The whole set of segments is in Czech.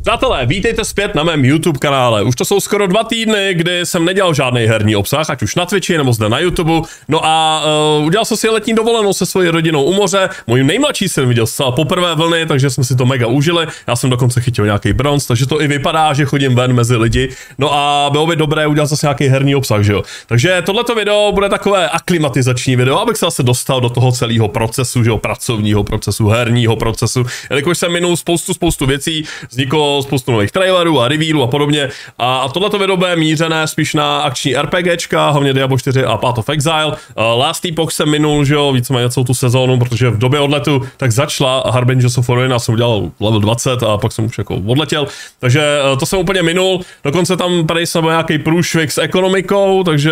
Přátelé, vítejte zpět na mém YouTube kanále. Už to jsou skoro 2 týdny, kdy jsem nedělal žádný herní obsah, ať už na Twitchi nebo zde na YouTube. No a udělal jsem si letní dovolenou se svojí rodinou u moře. Můj nejmladší syn viděl zcela poprvé vlny, takže jsme si to mega užili. Já jsem dokonce chytil nějaký bronz, takže to i vypadá, že chodím ven mezi lidi. No a bylo by dobré udělat zase nějaký herní obsah, že jo. Takže tohleto video bude takové aklimatizační video, abych se zase dostal do toho celého procesu, že jo, pracovního procesu, herního procesu. Jelikož jsem minul spoustu věcí, vzniklo spoustu nových trailerů a revealů a podobně. A tohleto video bude mířené spíš na akční RPGčka, hlavně Diabla 4 a Path of Exile. Last Epoch jsem minul, že jo, víceméně celou tu sezónu, protože v době odletu tak začala Harbingers of Ruin, já jsem udělal level 20 a pak jsem už jako odletěl. Takže to jsem úplně minul. Dokonce tam tady jsem nějaký průšvih s ekonomikou, takže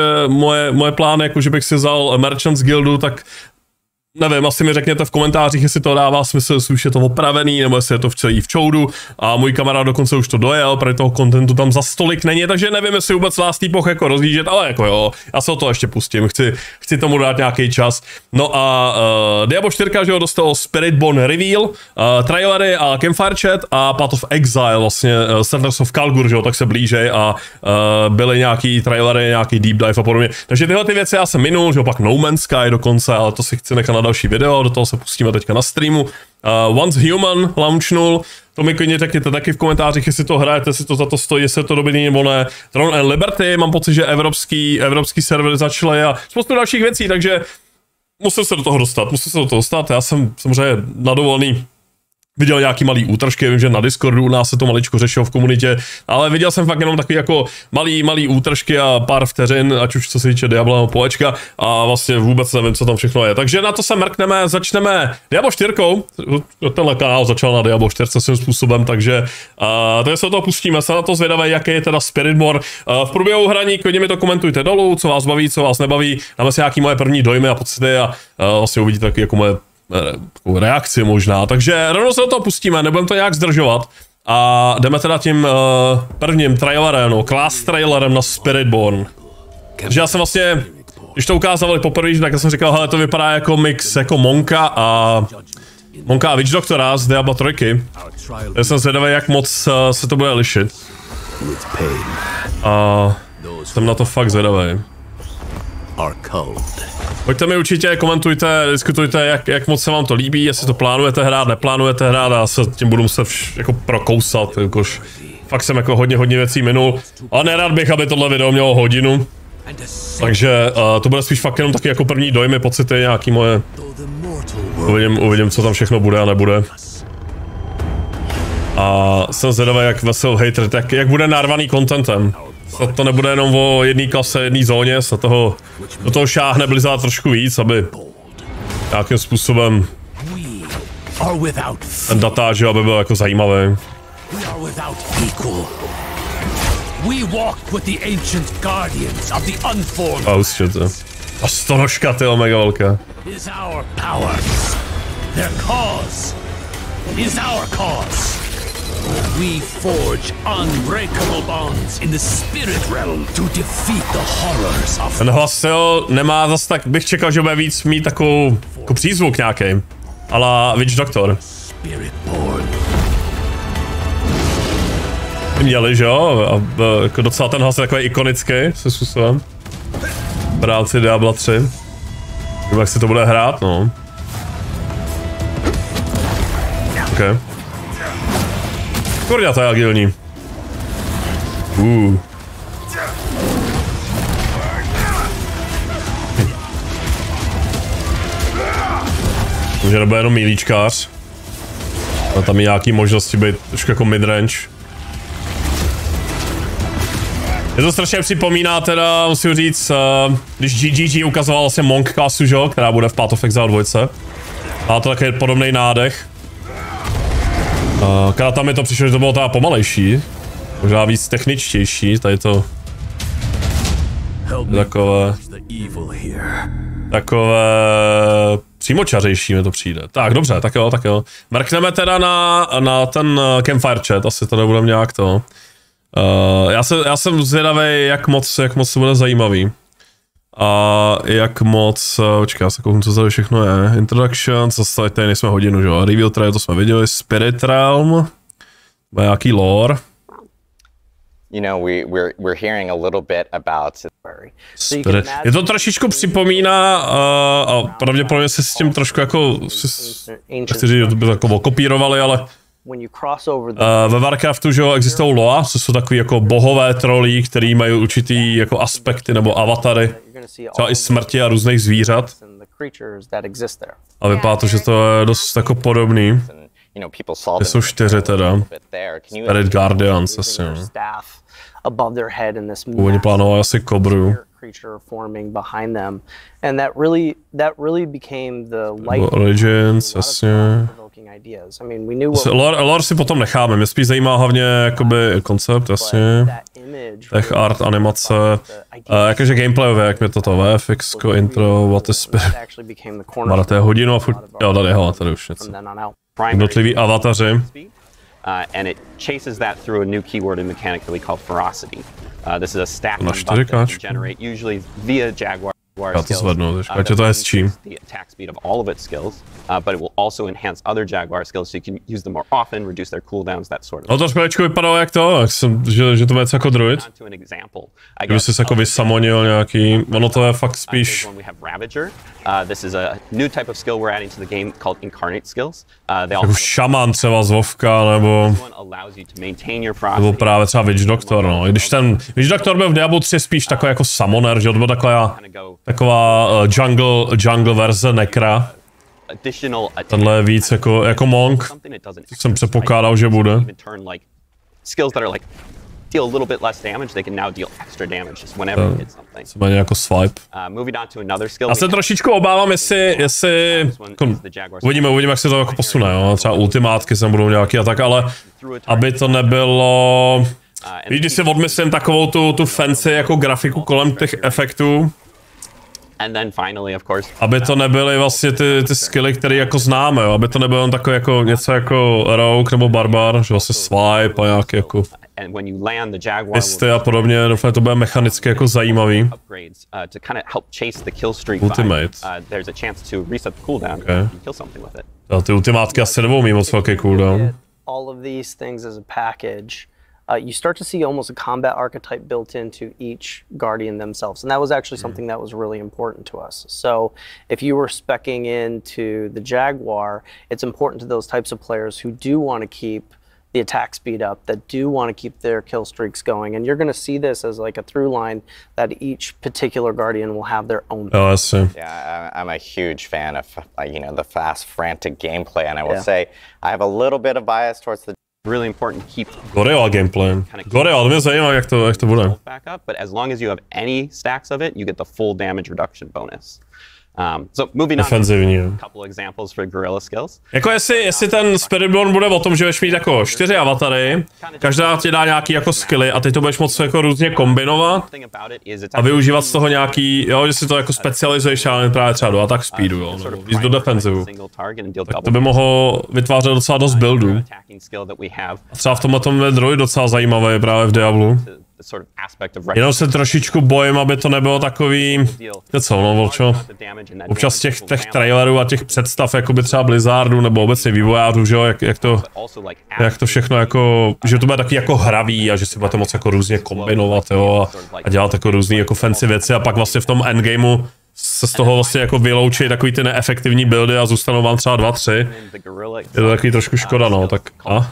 moje plány, jako že bych si vzal Merchants Guildu, tak nevím, asi mi řekněte v komentářích, jestli to dává smysl, jestli už je to opravený, nebo jestli je to celý v čoudu. A můj kamarád dokonce už to dojel, protože toho kontentu tam za stolik není, takže nevím, jestli vůbec Last Epoch jako rozjíždět, ale jako jo, já se o to ještě pustím, chci tomu dát nějaký čas. No a Diabla 4, že jo, dostalo Spiritborn reveal, trailery a campfire chat a Path of Exile, vlastně Settlers of Kalguur, že jo, tak se blížej a byly nějaký trailery, nějaký deep dive a podobně. Takže tyhle ty věci já jsem minul, že jo, pak No Man's Sky dokonce, ale to si chci nechat na další video, do toho se pustíme teďka na streamu. Once Human launchnul, to mi klidně řekněte taky v komentářích, jestli to hrajete, jestli to za to stojí, jestli je to dobrý nebo ne. Throne and Liberty, mám pocit, že evropský server začaly a spoustu dalších věcí, takže musím se do toho dostat, já jsem samozřejmě na dovolený viděl nějaký malý útržky, vím, že na Discordu u nás se to maličko řešilo v komunitě, ale viděl jsem fakt jenom takový jako malý útržky a pár vteřin, ať už co se týče Diabla nebo Poečka a vlastně vůbec nevím, co tam všechno je. Takže na to se mrkneme, začneme Diabla 4, tenhle kanál začal na Diabla 4 svým způsobem, takže se do toho pustíme, se na to zvědavé, jaký je teda Spiritborn. V průběhu hraní klidně mi to komentujte dolů, co vás baví, co vás nebaví, dáme si nějaký moje první dojmy a pocity a vlastně uvidíte taky jako moje reakci možná, takže rovnou se do toho pustíme, nebudeme to nějak zdržovat a jdeme teda tím prvním trailerem, no, class trailerem na Spiritborn. Takže já jsem vlastně, když to ukázali poprvé, tak já jsem říkal, hele, to vypadá jako mix jako Monka a Witch Doctora z Diabla 3. Já jsem zvědavý, jak moc se to bude lišit. A jsem na to fakt zvědavý. Pojďte mi určitě, komentujte, diskutujte, jak moc se vám to líbí, jestli to plánujete hrát, neplánujete hrát a se tím budu muset jako prokousat, jakož fakt jsem jako hodně věcí minul, ale nerad bych, aby tohle video mělo hodinu, takže to bude spíš fakt jenom taky jako první dojmy, pocity, nějaký moje, uvidím, co tam všechno bude a nebude. A jsem zvědavý, jak vesel hater, jak bude narvaný contentem. To nebude jenom o jedné klase, jedné zóně, se do toho šáhne Blizzard trošku víc, aby nějakým způsobem ten datáž, aby byl jako zajímavý. A usčete. A stonožka, tyjo, mega velká. We forge unbreakable bonds in the spirit realm to defeat the horrors of... Ten hlas jo, nemá zas tak, bych čekal, že bude víc mít takovou jako přízvuk nějaký. Ala Witch Doctor. Měli, že jo? A jako docela ten hlas je takový ikonický, se způsobem. Brálci Diabla 3. Jak si to bude hrát, no. Okay. Kurňa, to je agilní. Může nebude jenom mílíčkář. A tam je nějaký možnosti být trošku jako midrange. Je to strašně připomíná teda, musím říct, když GGG ukazoval vlastně Monk klasu, že? Která bude v Path of Exile 2. Má to takový podobný nádech. Kada tam mi to přišlo, že to bylo teda pomalejší, možná víc techničtější, tady to takové přímočařejší mi to přijde. Tak dobře, tak jo. Mrkneme teda na ten campfire chat, asi to nebudeme nějak to. Já jsem zvědavý, jak moc to bude zajímavý. A jak moc, počkej, já se kouknu, co tady všechno je. Introduction, zase tady nejsme hodinu, že jo. Reveal trailer, to jsme viděli. Spirit Realm. Má nějaký lore. You know, we're hearing a little bit about Spirit. Je to trošičku připomíná, a pravděpodobně se s tím trošku jako, chci říct, že to by jako okopírovali, ale ve Warcraftu, že jo, existují loa, co jsou takový jako bohové trolí, který mají určitý jako aspekty nebo avatary, třeba i smrti a různých zvířat. A vypadá to, že to je dost jako podobný. Jsou 4 teda. Spirit Guardians asi. Původně plánoval asi kobru. Origins, jasně. Lore si potom necháme, mě spíš zajímá hlavně jakoby koncept, jasně. Tech art, animace, jakože gameplayové, jak mě toto VFX, intro, what is Spirit. Má to je hodinu a furt, jo, tady už něco. Jednotlivý avataři. And it chases that through a new keyword and mechanic that we call ferocity. This is a stack Na buff that you 4K. generate usually via Jaguar Já to zvednu, ať to je s čím. the attack speed of all of its skills, but it will also enhance other Jaguar skills so you can use them more often, reduce their cooldowns, that sort of. No to chvíličku vypadalo jak to, jak jsem, že to bude jako druid. To an example. Kdyby jsi jako vysamonil nějaký, ono to je fakt spíš. We have Ravager. This is a new type of skill we're adding to the game called Incarnate skills. They all Jako šaman třeba z Vovka, nebo právě třeba Witch Doctor, no. I když ten Witch Doctor byl v Diablu 3 spíš takový jako summoner, že to byl taková jungle verze Necra. Tenhle je víc jako monk. Jsem předpokládal, že bude. Skills that are like deal a little bit less damage, they can now deal extra damage just whenever you hit something. Třeba jako swipe. Moving on to another skill. Já se trošičku obávám, jestli uvidíme, jak se to jako posune, jo. Třeba ultimátky sem budou nějaký a tak, ale aby to nebylo. Víš, když si odmyslím takovou tu fancy jako grafiku kolem těch efektů. Aby to nebyly vlastně ty skilly, které jako známe, jo. Aby to nebylo takové jako něco jako rogue nebo barbar, že vlastně swipe a nějaký jako pisty a podobně, doufám, to bude mechanicky jako zajímavý. Ultimate. Okay. Ty ultimátky asi nebudou mít moc velký cooldown. You start to see almost a combat archetype built into each guardian themselves, and that was actually something that was really important to us. So if you were speccing into the Jaguar, it's important to those types of players who do want to keep the attack speed up, that do want to keep their kill streaks going, and you're going to see this as like a through line that each particular guardian will have their own. Oh, I see. Yeah, I'm a huge fan of the fast, frantic gameplay, and I will say I have a little bit of bias towards the really important to keep Gorilla gameplay. Gorilla, to mě zajímá, jak to bude. But as long as you have any stacks of it, you get the full damage reduction bonus. So moving on, a couple examples for gorilla skills. Jako jestli ten Spiritborn bude o tom, že budeš mít jako 4 avatary, každá ti dá nějaký jako skilly a ty to budeš moc jako různě kombinovat a využívat z toho nějaký, jo, že si to jako specializuješ právě třeba do attack speedu, jo, nebo víc do defensivu. Tak to by mohlo vytvářet docela dost buildů. A třeba v tomhle tom je druid docela zajímavý právě v Diablu. Jenom se trošičku bojím, aby to nebylo takový, co, no, volčo. Občas těch trailerů a těch představ, jakoby třeba Blizzardu nebo obecně vývojářů, že jo, jak to všechno jako, že to bude taky jako hravý a že si budete moc jako různě kombinovat, jo, a dělat jako různý jako fancy věci a pak vlastně v tom endgameu se z toho vlastně jako vyloučí takový ty neefektivní buildy a zůstanou vám třeba 2-3. Je to takový trošku škoda, no, tak a?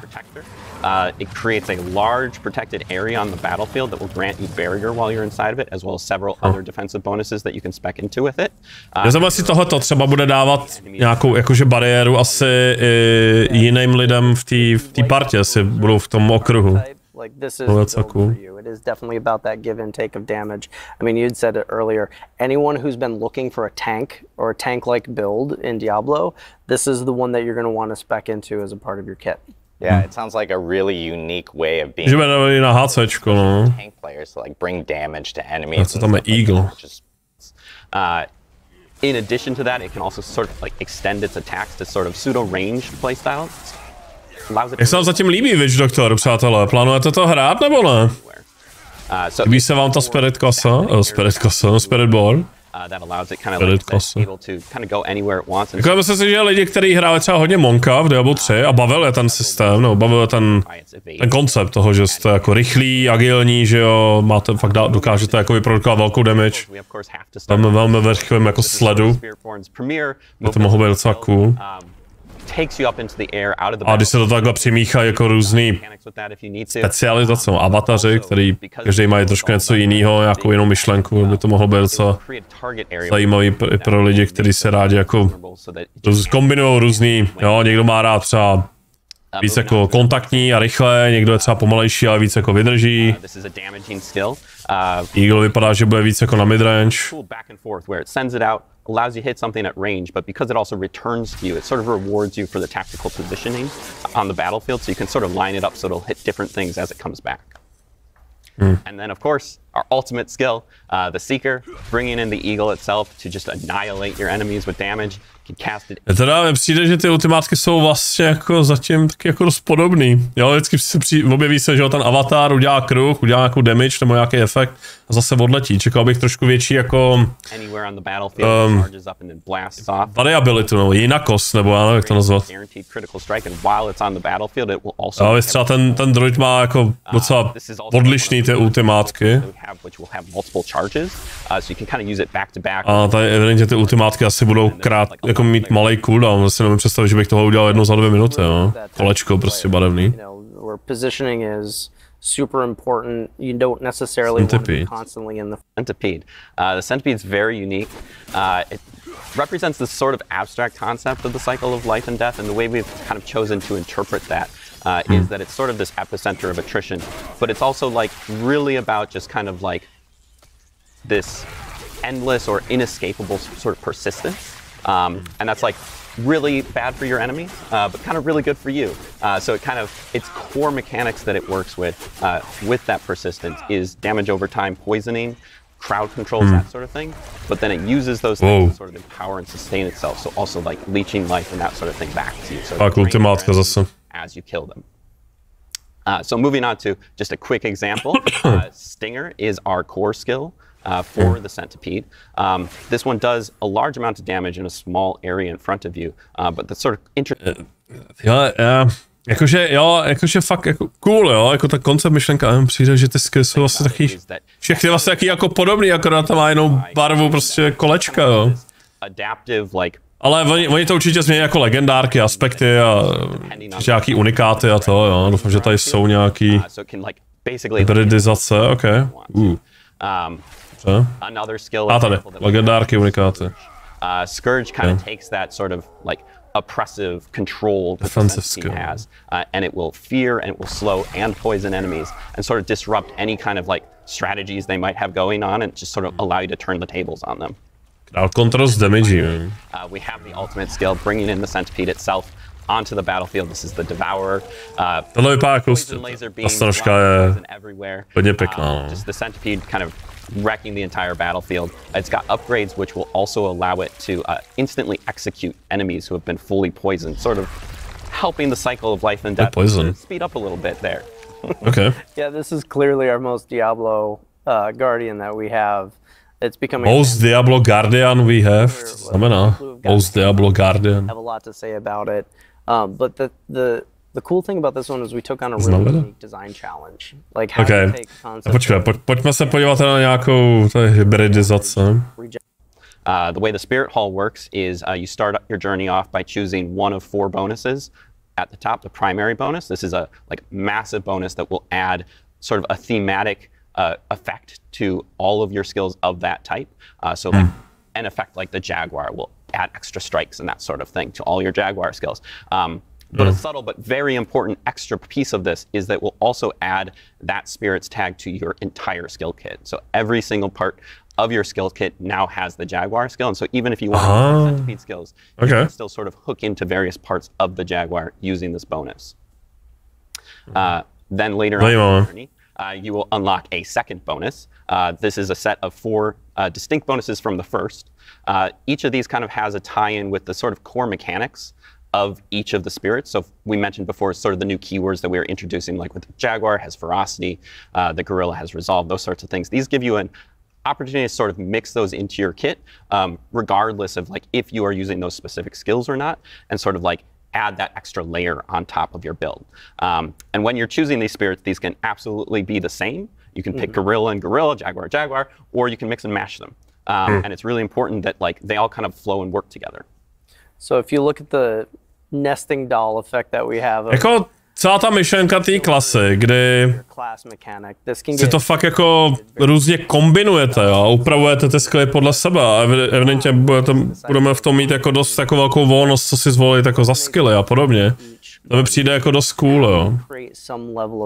It creates a large protected area on the battlefield that will grant you barrier while you're inside of it, as well as several other defensive bonuses that you can spec into with it. Já znamená, si tohleto třeba bude dávat nějakou jakože bariéru asi jiným lidem v té partě, asi budou v tom okruhu. Like this is built for you. It is definitely about that give and take of damage. I mean, you'd said it earlier. Anyone who's been looking for a tank or a tank-like build in Diablo, this is the one that you're going to want to spec into as a part of your kit. Yeah, it sounds like a really unique way of being tank players to like bring damage to enemies. That's an eagle. In addition to that, it can also sort of like extend its attacks to sort of pseudo-ranged playstyles. Jak se vám zatím líbí Witch Doctor, přátelé? Plánujete to hrát nebo ne? Líbí se vám ta Spiritborn? that allows it kind of like able to kind of go anywhere it wants. Jako myslím si, že lidi, kteří hráli třeba hodně Monka v Diablo 3 a bavil je ten systém, no, bavil je ten koncept toho, že jste jako rychlí, agilní, že jo, máte fakt dokážete jako vyprodukovat velkou damage. Velmi rychlým jako sledu. To mohlo být docela cool. A když se to takhle přimíchají jako různý specializace, avataři, který každý mají trošku něco jiného, nějakou jinou myšlenku, by to mohlo být docela zajímavý i pro lidi, kteří se rádi jako kombinují různý, jo, někdo má rád třeba víc jako kontaktní a rychle, někdo je třeba pomalejší, ale víc jako vydrží. Eagle vypadá, že bude víc jako na midrange. Allows you to hit something at range, but because it also returns to you, it sort of rewards you for the tactical positioning on the battlefield, so you can sort of line it up so it'll hit different things as it comes back. And then, of course, our ultimate skill, the Seeker, bringing in the Eagle itself to just annihilate your enemies with damage. Teda mi přijde, že ty ultimátky jsou vlastně jako zatím taky jako dost podobný. Jo, vždycky objeví se, že ten avatar udělá kruh, udělá nějakou damage nebo nějaký efekt a zase odletí. Čekal bych trošku větší jako variabilitu, nebo jinakost, nebo já nevím, jak to nazvat. Ale třeba ten droid má jako docela odlišný ty ultimátky. A tady evidentně ty ultimátky asi budou jako mít malej cooldown, si nemůžu představit, že bych toho udělal jednou za 2 minuty, jo. Kolečko prostě barevný. Positioning is super important. You don't necessarily want to be constantly in the centipede. The centipede is very unique. It represents this sort of abstract concept of the cycle of life and death, and the way we've kind of chosen to interpret that is that it's sort of this epicenter of attrition, but it's also like really about just kind of like this endless or inescapable sort of persistence. And that's like really bad for your enemy, but kind of really good for you. So its core mechanics that it works with that persistence is damage over time, poisoning, crowd controls, that sort of thing. But then it uses those things to sort of empower and sustain itself. So also like leeching life and that sort of thing back to you. So as you kill them. So moving on to just a quick example, Stinger is our core skill. For the centipede. This one does a large amount of damage in a small area in front of you, but the sort of interesting. Jakože fakt jako cool, jo, jako ta koncept myšlenka, přijde, že ty skills jsou vlastně taky, všechny vlastně taky jako podobný, akorát tam má jinou barvu prostě kolečka, jo. Ale oni to určitě změní jako legendárky, aspekty a nějaký unikáty a to, jo, doufám, že tady jsou nějaký hybridizace, ok. Another skill. Tady, legendárky, unikáty. Scourge kind of takes that sort of like oppressive control that the centipede has, and it will fear and it will slow and poison enemies and sort of disrupt any kind of like strategies they might have going on and just sort of allow you to turn the tables on them. Control s damage. We have the ultimate skill, bringing in the centipede itself onto the battlefield. This is the Devourer. Tohle vypadá jako ta stanožka je hodně pěkná. Just the centipede kind of wrecking the entire battlefield. It's got upgrades which will also allow it to instantly execute enemies who have been fully poisoned, sort of helping the cycle of life and death to speed up a little bit there. Okay. Yeah, this is clearly our most Diablo Guardian that we have. It's becoming most Diablo Guardian we have. Co znamená? Most Diablo Guardian. I have a lot to say about it. But the cool thing about this one is we took on a really unique design challenge. Like how to take concepts. Pojďme se podívat na nějakou hybridizaci. The way the Spirit Hall works is you start your journey off by choosing one of 4 bonuses. At the top, the primary bonus. This is a massive bonus that will add sort of a thematic effect to all of your skills of that type. So like an effect like the Jaguar will add extra strikes and that sort of thing to all your Jaguar skills. But a subtle but very important extra piece of this is that we'll also add that Spirit's tag to your entire skill kit. So every single part of your skill kit now has the Jaguar skill, and so even if you want to centipede skills, you can still sort of hook into various parts of the Jaguar using this bonus. Then later on in the journey, you will unlock a second bonus. This is a set of 4 distinct bonuses from the first. Each of these kind of has a tie-in with the sort of core mechanics of each of the spirits. So we mentioned before sort of the new keywords that we were introducing, like with the Jaguar has ferocity, the Gorilla has resolve, those sorts of things. These give you opportunity to sort of mix those into your kit, regardless of like if you are using those specific skills or not, and sort of like add that extra layer on top of your build. And when you're choosing these spirits, these can absolutely be the same. You can pick gorilla and gorilla, jaguar, jaguar, or you can mix and mash them. And it's really important that like they all kind of flow and work together. So if you look at the nesting doll effect that we have, jako celá ta myšlenka té klasy, kdy si to fakt jako různě kombinujete a upravujete ty skily podle sebe a evidentně budeme v tom mít jako dost jako velkou volnost, co si zvolit jako za skily a podobně. To mi přijde jako dost cool, jo.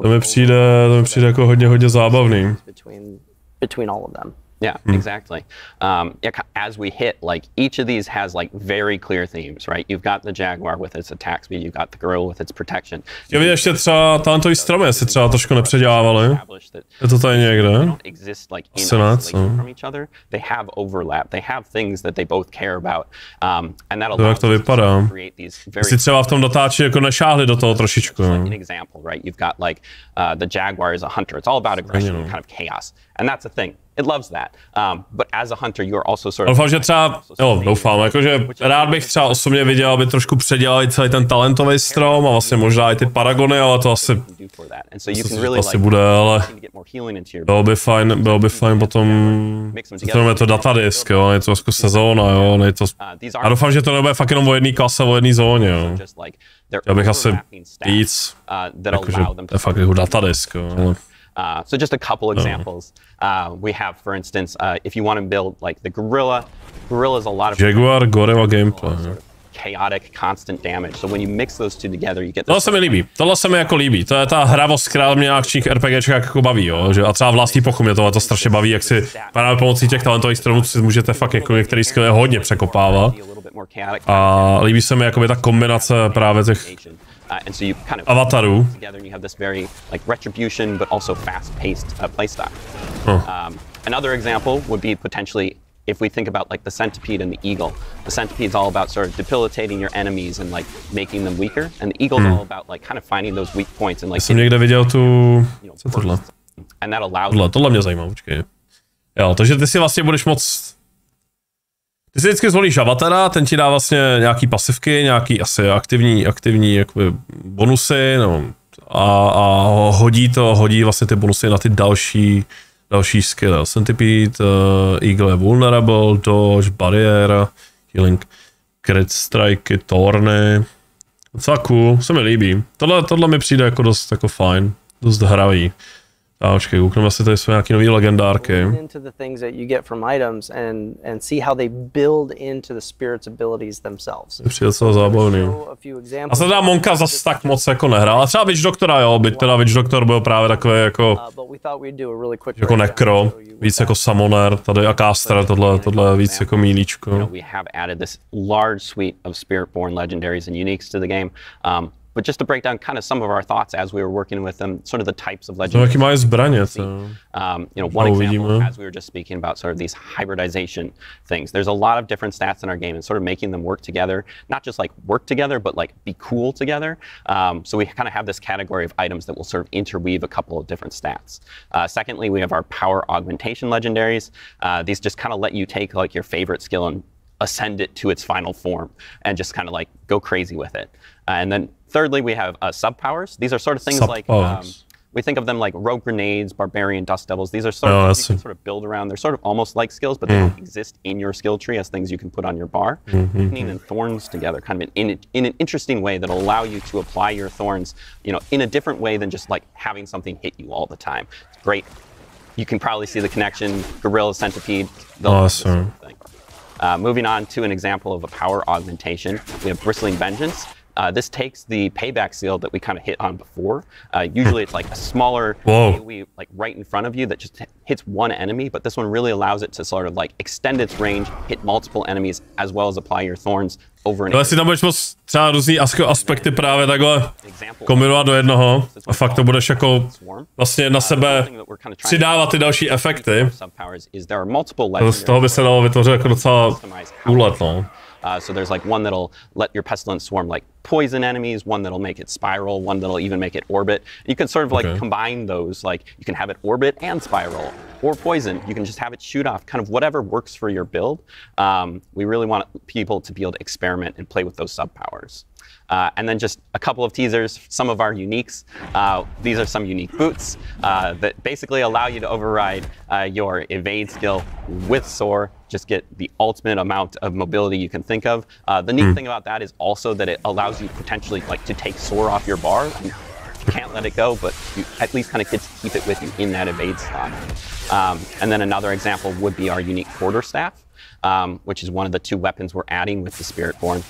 To mi přijde jako hodně zábavný. Yeah, exactly. As we hit, like each of these has like very clear themes, right? You've got the jaguar with its attack speed, you've got the gorilla with its protection. Já vidět ještě třeba talentový stromy, jestli třeba trošku nepředělávali. Je to tady někde? Asi ne, co? They have overlap, they have things that they both care about. And that to jak to vypadá. Jestli třeba v tom dotáči jako nešáhli do toho trošičku. An example, right? You've got like the jaguar is a hunter. It's all about aggression and kind of chaos. And that's a thing. It loves that. But as a hunter, you are also sort of... Doufám, že třeba, doufám, jakože rád bych třeba osobně viděl, aby trošku předělali celý ten talentový strom a vlastně možná i ty paragony, ale to asi bude, ale bylo by fajn potom, je to datadisk, jo, je to jako sezóna, jo, je to, a doufám, že to nebude fakt jenom o jedné klase, o jedné zóně, jo. Já bych asi víc, jakože to je fakt jako datadisk, jo, ale... So just a couple examples. We have, for instance, if you want to build like the gorilla is a lot of jaguar, gorilla gameplay. Chaotic, constant damage. So when you mix those two together, you get. Tohle se mi líbí. Tohle se mi jako líbí. To je ta hravost, která mě na akčních RPGčkách jako baví, jo. Že a třeba vlastní pochum mě to strašně baví, jak si právě pomocí těch talentových stromů si můžete fakt jako některý skilly hodně překopávat. A líbí se mi jakoby ta kombinace právě těch and so you kind of avatarů. Together and you have this very like retribution but also fast-paced playstyle. Another example would be potentially if we think about like the centipede and the eagle. The centipede is all about sort of debilitating your enemies and like making them weaker, and the eagle is all about like kind of finding those weak points and like. Jsem někde viděl co tohle? And that allows. Tohle mě zajímá, počkej. Jo, takže ty si vlastně budeš moc. Ty si vždycky zvolíš avatara, ten ti dá vlastně nějaký pasivky, nějaký asi aktivní jakoby bonusy, no, a hodí vlastně ty bonusy na ty další skill. Centipede, Eagle je vulnerable, dodge, bariéra, healing, crit strike, torny. Docela cool, se mi líbí. Tohle mi přijde jako dost jako fajn, dost hravý. A počkej, koukneme si, tady jsou nějaký nový legendárky. Into the things that you get from items and see how they build into the spirit's abilities themselves. Je přijde docela zábavný. A se teda Monka zase tak moc jako nehrál. A třeba Witch Doctora, jo, byť teda Witch Doctor byl právě takový jako nekro, víc jako summoner, tady a caster, tohle je víc jako mílíčko. We have added this large suite of Spiritborn legendaries and uniques to the game. But just to break down kind of some of our thoughts as we were working with them, sort of the types of legendaries. Jaký mají zbraně, one example, as we were just speaking about sort of these hybridization things. There's a lot of different stats in our game and sort of making them work together, not just like work together, but like be cool together. So we kind of have this category of items that will sort of interweave a couple of different stats. Secondly, we have our power augmentation legendaries. These just kind of let you take like your favorite skill and ascend it to its final form and just kind of like go crazy with it. And then thirdly, we have sub-powers. These are sort of things like, we think of them like rogue grenades, barbarian dust devils. These are sort of things you can sort of build around. They're sort of almost like skills, but they don't exist in your skill tree as things you can put on your bar. Lightning and thorns together, kind of in an interesting way that'll allow you to apply your thorns, in a different way than just like having something hit you all the time. It's great. You can probably see the connection, gorilla, centipede, those sort of thing. Moving on to an example of a power augmentation, we have Bristling Vengeance. This takes the payback seal that we kind of hit on before. Usually it's like a smaller AoE like right in front of you that just hits one enemy, but this one really allows it to sort of like extend its range, hit multiple enemies, as well as apply your thorns over an. Ale si tam budeš moc třeba různý aspekty právě takhle kombinovat do jednoho a fakt to budeš jako vlastně na sebe přidávat ty další efekty. Z toho by se dalo vytvořit jako docela úlet, no. So there's like one that'll let your pestilence swarm like poison enemies, one that'll make it spiral, one that'll even make it orbit. You can sort of like combine those, like you can have it orbit and spiral, or poison. You can just have it shoot off, kind of whatever works for your build. We really want people to be able to experiment and play with those sub-powers. And then just a couple of teasers, some of our uniques. These are some unique boots that basically allow you to override your evade skill with soar, just get the ultimate amount of mobility you can think of. The neat thing about that is also that it allows you potentially like to take soar off your bar. You can't let it go, but you at least kind of get to keep it with you in that evade slot. And then another example would be our unique quarterstaff. Which is one of the 2 weapons we're adding with the Spiritborn.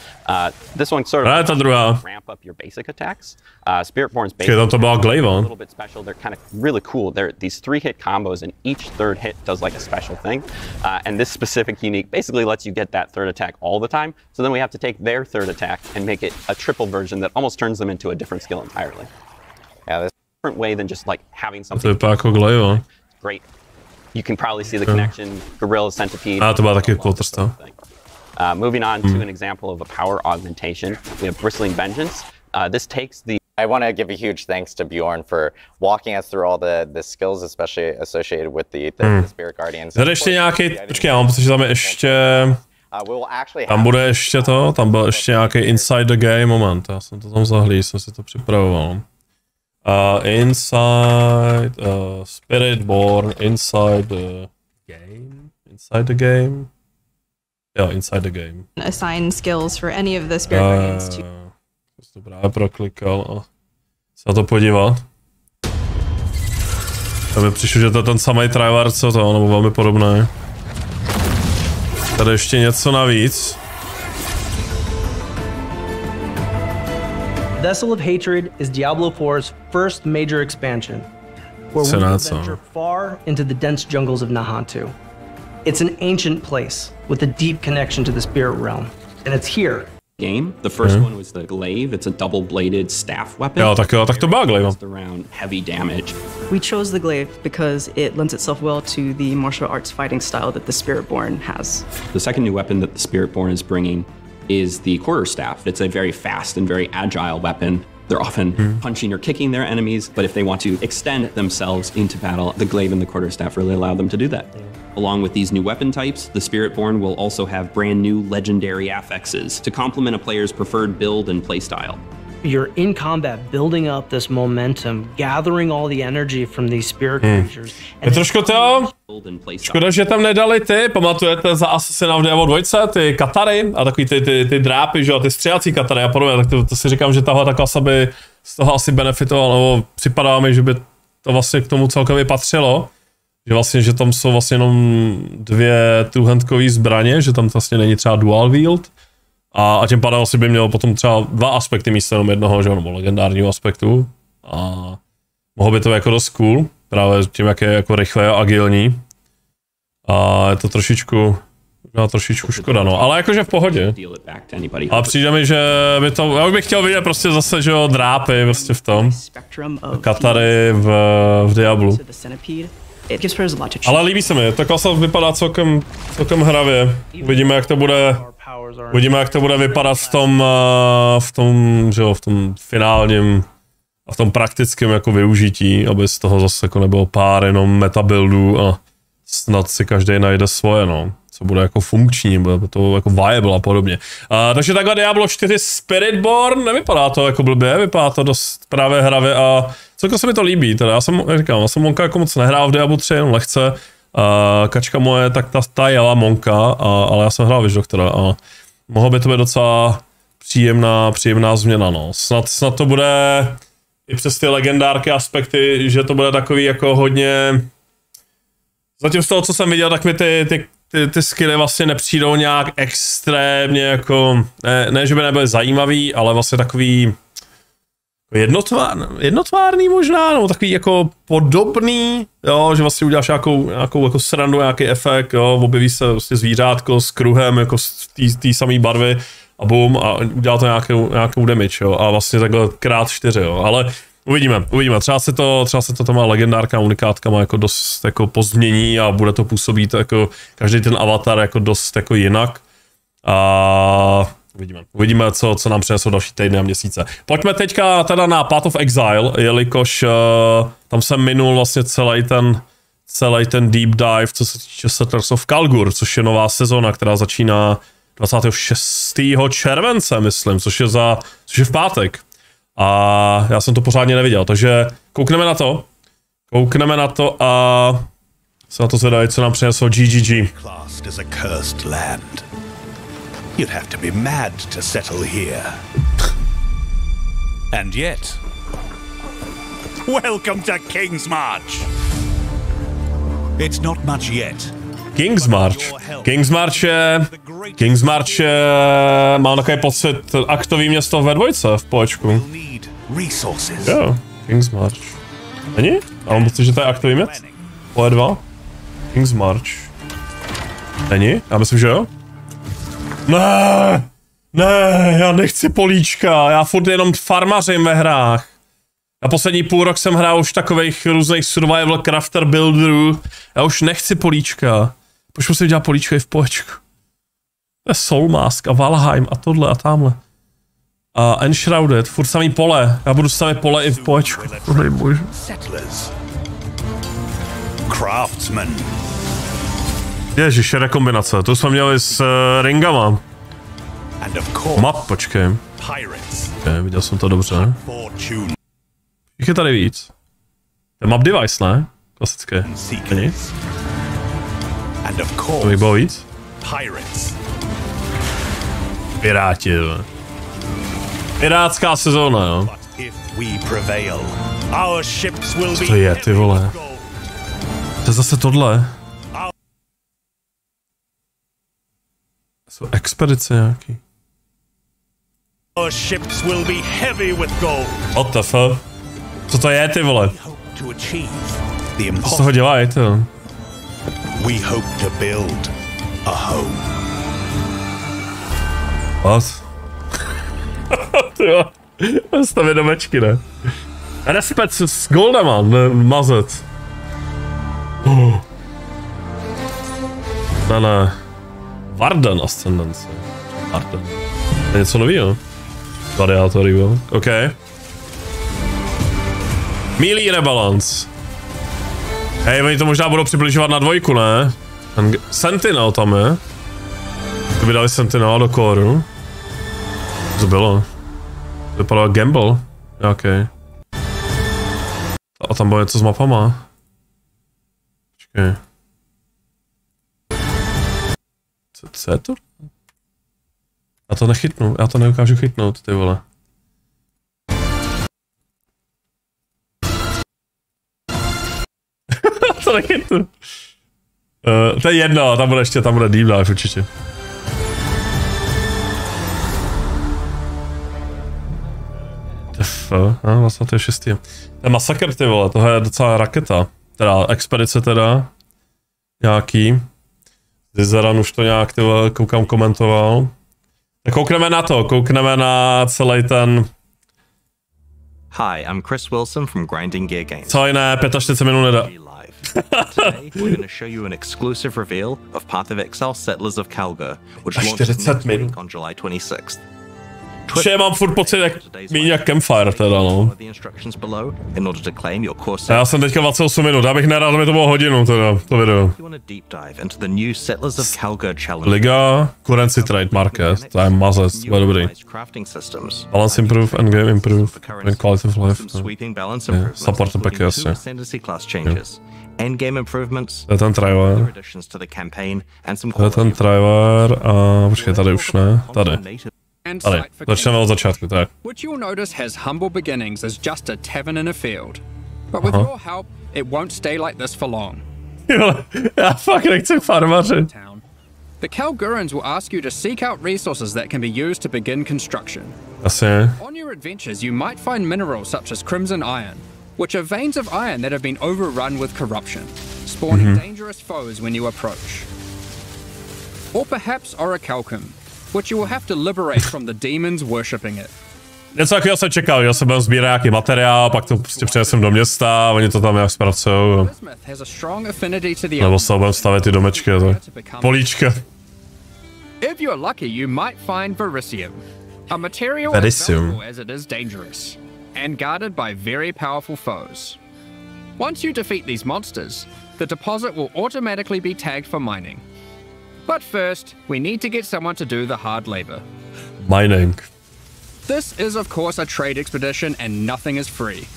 This one sort of ramp up your basic attacks. Spiritborn's basic attacks are a little bit special. They're kind of really cool. They're these 3-hit combos, and each 3rd hit does like a special thing. And this specific unique basically lets you get that 3rd attack all the time. So then we have to take their 3rd attack and make it a triple version that almost turns them into a different skill entirely. Yeah, this is a different way than just like having something. Great. You can probably see the connection, gorilla, centipede. Moving on to an example of a power augmentation, we have Bristling Vengeance. This takes the... I want to give a huge thanks to Bjorn for walking us through all the skills, especially associated with the Spirit Guardians. Tady ještě nějaký, počkej, já mám pocit, že tam je ještě... Tam bude ještě to, tam byl ještě nějaký inside the game moment, já jsem to tam zahlídl, jsem si to připravoval. Inside Spiritborn, inside the game? Inside the game? Yeah, inside the game. Assign skills for any of the Spirit Guardians to... To právě proklikal a se na to podívat. A mi přišlo, že to je ten samý trailer, co to, nebo velmi podobné. Tady ještě něco navíc. Vessel of Hatred is Diablo IV's first major expansion, where we will venture far into the dense jungles of Nahantu. It's an ancient place with a deep connection to the spirit realm, and it's here. The first one was the glaive. It's a double-bladed staff weapon. Tak to byla glaive. Around heavy damage. We chose the glaive because it lends itself well to the martial arts fighting style that the Spiritborn has. The second new weapon that the Spiritborn is bringing is the quarterstaff. It's a very fast and very agile weapon. They're often punching or kicking their enemies, but if they want to extend themselves into battle, the glaive and the quarterstaff really allow them to do that. Along with these new weapon types, the Spiritborn will also have brand new legendary affixes to complement a player's preferred build and playstyle. You're in combat, building up this momentum, gathering all the energy from these spirit creatures. Je trošku to... Škoda, že tam nedali ty, pamatujete za Assassina v Diablo 2, ty katary a takový ty drápy, že jo, ty střelací katary a podobně, tak to si říkám, že tahle ta klasa by z toho asi benefitovala, nebo připadá mi, že by to vlastně k tomu celkově patřilo. Že vlastně, že tam jsou vlastně jenom 2 two-handkové zbraně, že tam vlastně není třeba dual wield. A tím pádem asi by měl potom třeba 2 aspekty místo jenom jednoho, že nebo legendárního aspektu. A mohlo by to jako dost cool, právě tím, jak je jako rychle a agilní. A je to trošičku škoda, no, ale jakože v pohodě. A přijde mi, že by to, já bych chtěl vidět prostě zase, že jo, drápy prostě v tom. Katary v Diablu. Ale líbí se mi, ta klasa vypadá celkem hravě. Uvidíme, jak to bude vypadat v tom finálním a v tom praktickém jako využití, aby z toho zase jako nebylo pár jenom metabuildů a snad si každý najde svoje, no. Co bude jako funkční, bude to jako viable a podobně. Takže takhle Diablo 4 Spiritborn, nevypadá to jako blbě, vypadá to dost právě hravě a celkem se mi to líbí, teda já jsem Monka jako moc nehrál v Diablo 3, jenom lehce. Kačka moje, tak ta jela Monka, ale já jsem hrál Witch Doctora a mohlo by to být docela příjemná změna, no. Snad to bude i přes ty legendárky aspekty, že to bude takový jako hodně... Zatím z toho, co jsem viděl, tak mi ty skilly vlastně nepřijdou nějak extrémně jako, ne že by nebyly zajímavý, ale vlastně takový jednotvárný možná, nebo takový jako podobný, jo, že vlastně uděláš nějakou jako srandu, nějaký efekt, jo, objeví se vlastně zvířátko s kruhem jako z té samé barvy a bum a udělá to nějakou damage, jo, a vlastně takhle krát 4, jo, ale uvidíme, třeba se to tam má legendárka, unikátkama jako dost jako pozmění a bude to působit jako každý ten avatar jako dost jako jinak. A uvidíme, co nám přinesou další týdny a měsíce. Pojďme teďka teda na Path of Exile, jelikož tam jsem minul vlastně celý ten deep dive, co se týče Settlers of Kalguur, což je nová sezóna, která začíná 26. července, myslím, což je v pátek. A já jsem to pořádně neviděl, takže koukneme na to a se na to zvedají, co nám přineslo GGG. You'd have to be mad to settle here. And yet, welcome to King's March. It's not much yet. King's March je, mám takový pocit, aktový město ve dvojce v poječku. Jo, King's March. Není? A mám pocit, že to je aktový měst? Po 2? King's March. Není? Já myslím, že jo. Ne, já nechci políčka, já furt jenom farmařím ve hrách. A poslední půl rok jsem hrál už takových různých survival crafter builderů. Já už nechci políčka. Proč musím dělat políčka i v poječku? To je Soulmask a Valheim a tohle a tamhle. A Enshrouded, furt samý pole. Já budu stavět pole i v poječku. Bože. Craftsman. Ježiš, rekombinace, to jsme měli s ringama. Map, počkej. Okay, viděl jsem to dobře. Jich je tady víc. To je map device, ne? Klasické. Není? To bych bylo víc? Piráti, jo. Pirátská sezóna, jo. Co to je, ty vole? To je zase tohle. Jsou expedice nějaký. What the fuck? Co to je, ty vole? Co z toho dělají, ty? What? Tyjo, stavě domečky, ne? Respect s goldama, mazet. Ne. Varden Ascendance. Varden. To je něco novýho. Variátory, jo. OK. Melee rebalance. Hej, oni to možná budou přibližovat na 2, ne? Sentinel tam je. Kdyby dali Sentinela do kóru. Co to bylo? To vypadalo gamble. OK. A tam bylo něco s mapama. Počkej. Co je to? Já to nechytnu, já to neukážu chytnout, ty vole. To nechytnu. To je jedno, tam bude deep dive určitě. Vlastně to je 6. To je masakr, ty vole, tohle je docela raketa. Teda expedice teda. Nějaký. Zizaran už to nějak, ty vole, koukám, komentoval. Tak koukneme na to, koukneme na celý ten... Hi, I'm Chris Wilson from Grinding Gear Games. Co jiné, 45 minut nedá. Today we're going to show you an exclusive reveal of Path of Exile Settlers of Kalguur, which launched next week on July 26th. Vše mám furt pocit jak Campfire teda, no. Já jsem teďka 28 minut, já bych nerad, aby to bylo hodinu teda, to video. Liga, currency trade market, to je mazec, to bude dobrý. Balance improve, endgame improve, and quality of life. Support the pack, jasně. Endgame improvements. To je ten trailer. To je ten trailer a počkej, tady už ne, tady. Ale začneme od začátku, tak. Which you'll notice has humble beginnings as just a tavern in a field. But with your help, it won't stay like this for long. Já fakt nechci farmařit. The Kalguurans will ask you to seek out resources that can be used to begin construction. Asi. On your adventures, you might find minerals such as crimson iron, which are veins of iron that have been overrun with corruption, spawning dangerous foes when you approach. Or perhaps orichalcum, which you will have to liberate from the demons worshipping it. Něco takového jsem čekal, že se budeme sbírat nějaký materiál, pak to prostě přinesem do města, oni to tam nějak zpracujou. Nebo se budeme stavět ty domečky, to políčka. If you're lucky, you might find verisium, a material as valuable as it is dangerous, and guarded by very powerful foes. Once you defeat these monsters, the deposit will automatically be tagged for mining. But first, we need to get someone to do the hard labor. Mining. This is of course a trade expedition and nothing is free.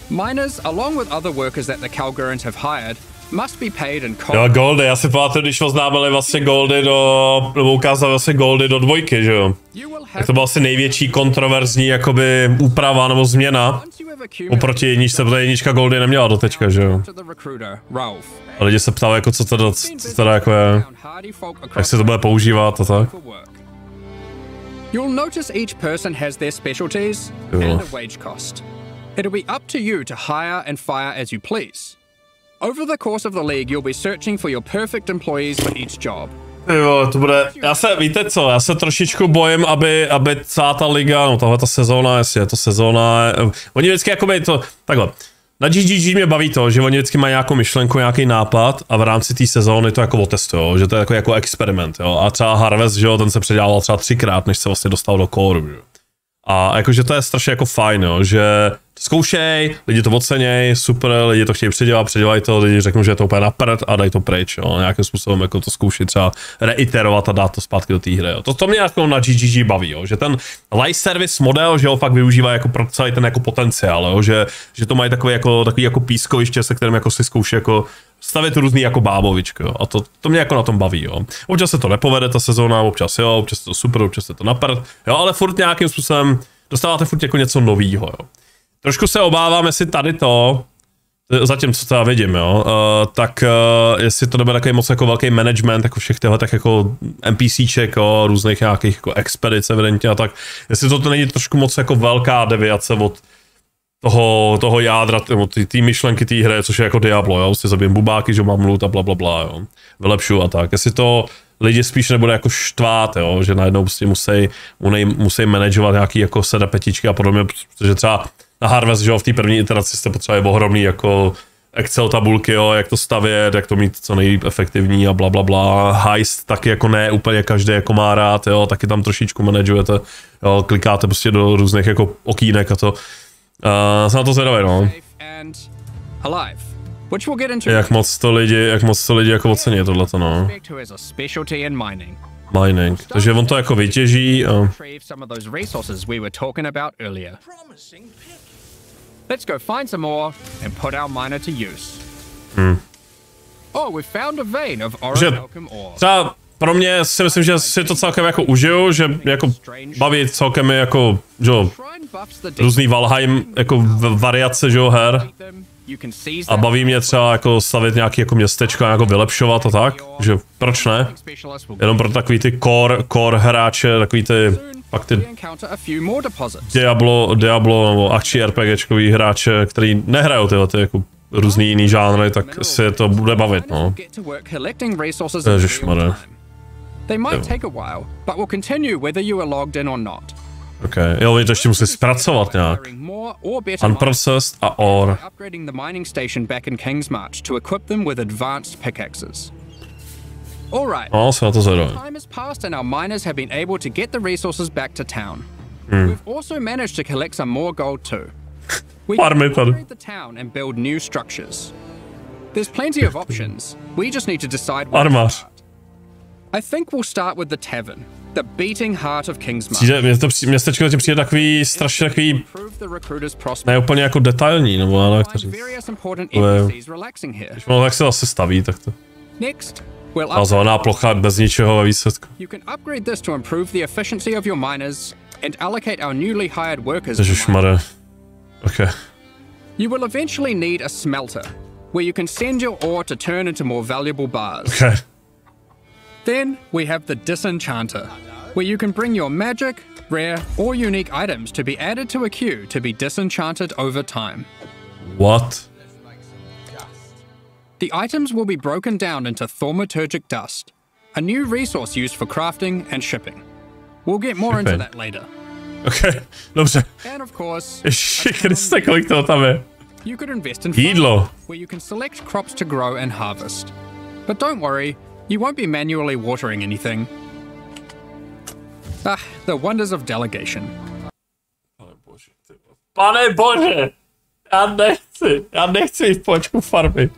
Miners, along with other workers that the Kalguurans have hired, must be paid in Jo, goldy, já si pamatuju, když oznámili vlastně goldy nebo ukázali vlastně goldy do dvojky, že jo? Tak to byla asi největší kontroverzní jakoby úprava nebo změna oproti jedničce, protože jednička goldy neměla do teďka, že jo? A lidi se ptali, jako co teda jako je, jak se to bude používat a tak. You'll notice each person has their specialties and a wage cost. It'll be up to you to hire and fire as you please. Over the course of the league, you'll be searching for your perfect employees for each job. Jo, to bude, víte co, já se trošičku bojím, aby celá ta liga, no tahle ta sezóna, jestli je to sezóna, oni vždycky jakoby to, takhle, na GGG mě baví to, že oni vždycky mají nějakou myšlenku, nějaký nápad a v rámci té sezóny to jako otestujou, že to je jako experiment, jo, a třeba Harvest, že jo, ten se předělal třeba 3krát, než se vlastně dostal do kóru, jo. A jakože to je strašně jako fajn, jo, že to zkoušej, lidi to oceněj, super, lidi to chtějí předělají to, lidi řeknou, že je to úplně na prd a dají to pryč, jo, nějakým způsobem jako to zkoušet třeba reiterovat a dát to zpátky do té hry, jo. To mě jako na GGG baví, jo, že ten live service model, že ho fakt využívá jako pro celý ten jako potenciál, jo, že to mají takový jako pískoviště, se kterým jako si zkouší jako stavit různý jako bábovičky, jo, a to mě jako na tom baví, jo. Občas se to nepovede, ta sezóna, občas jo, občas je to super, občas je to na prd, jo, ale furt nějakým způsobem dostáváte furt jako něco novýho, jo. Trošku se obávám, jestli tady to, zatím co teda vidím, jo, tak jestli to nebude takový moc jako velký management, jako všech těchto tak jako NPCček, jo, různých nějakých jako expedic evidentně a tak, jestli to není trošku moc jako velká deviace od toho jádra, ty myšlenky té hry, což je jako Diablo, jo, si zabijem bubáky, že mám loot a blablabla, jo, vylepšu a tak, jestli to lidi spíš nebude jako štvát, jo, že najednou prostě musí manažovat nějaký jako sedapetičky a podobně, protože třeba na Harvest, že jo, v té první iteraci jste potřebovali ohromný jako Excel tabulky, jo, jak to stavět, jak to mít co nejefektivní a blablabla. Heist taky jako ne úplně každý jako má rád, jo, taky tam trošičku manažujete, jo, klikáte prostě do různých jako okýnek a to. Jsem na to zvědavý, no. Jak moc to lidi jako ocení tohleto, no. Mining. Takže on to jako vytěží a... Let's go find some more and put our miner to use. Oh, we found a vein of welcome ore. Třeba pro mě si myslím, že si to celkem jako užiju, že jako baví celkem jako, že různý Valheim jako variace, že her. A baví mě třeba jako stavit nějaký jako městečko, jako vylepšovat a tak, že proč ne? Jenom pro takový ty core hráče, takový ty pak ty Diablo nebo akční RPGčkový hráče, který nehrajou tyhle ty jako různý jiný žánry, tak si to bude bavit, no. Ježišmarja. Ok, jo, oni to ještě musí zpracovat nějak. Unprocessed a ore. No, se na to zvedám. Time has passed and our miners have been able to get the resources back to town. We've also managed to collect some more gold too. We can upgrade the town and build new structures. There's plenty of options. We just need to decide where to start. I think we'll start with the tavern, the beating heart of Kingsmarch. Městečko ti přijde takový strašně takový ne úplně jako detailní, nebo ale jak to říct. Když ono tak se zase staví, tak to. A zelená plocha bez ničeho ve výsledku. You can upgrade this to improve the efficiency of your miners and allocate our newly hired workers. Ježišmarja. Okay. You will eventually need a smelter, where you can send your ore to turn into more valuable bars. Okay. Then we have the disenchanter, where you can bring your magic, rare, or unique items to be added to a queue to be disenchanted over time. What? The items will be broken down into thaumaturgic dust, a new resource used for crafting and shipping. We'll get more into that later. Okay, dobře. And of course, Kriste, kolik toho tam je? You could invest in jídlo, where you can select crops to grow and harvest. But don't worry, you won't be manually watering anything. The wonders of delegation. Pane bože, já nechci jít po očku farmy.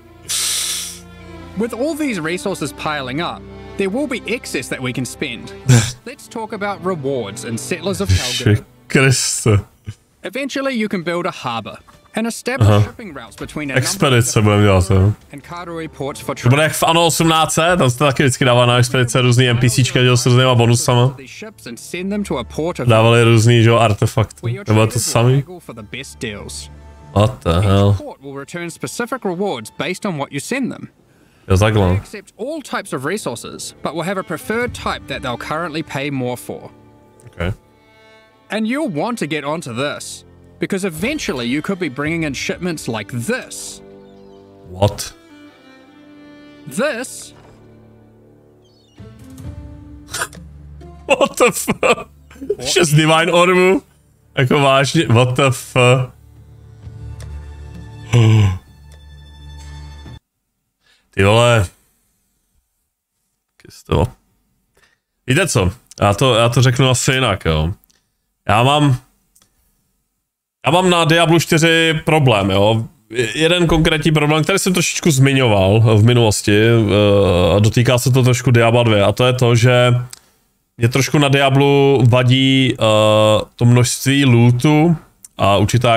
With all these resources piling up, there will be excess that we can spend. Let's talk about rewards in Settlers of Kalguur. Kriste. Eventually you can build a harbor and establish shipping routes between Expedice budeme dělat, jo. and cargo ports for To bude jak v Anno 18, tam se to taky vždycky dává na expedice různý NPCčka, dělal s různýma bonusama. Dávali různý, že, artefakty. Nebo to samý? What the hell? Jo, takhle. They accept all types of resources, but will have a preferred type that they'll currently pay more for. Okay. And you'll want to get onto this, because eventually you could be bringing in shipments like this. What? This. What the fuck? 6 divine orbů? Jako vážně, what the fuck? Ty vole. Kisto. Víte co? Já to řeknu asi jinak, jo. Já mám na Diablu 4 problém, jo. Jeden konkrétní problém, který jsem trošičku zmiňoval v minulosti, a dotýká se to trošku Diabla 2, a to je to, že mě trošku na Diablu vadí to množství lootu a určitá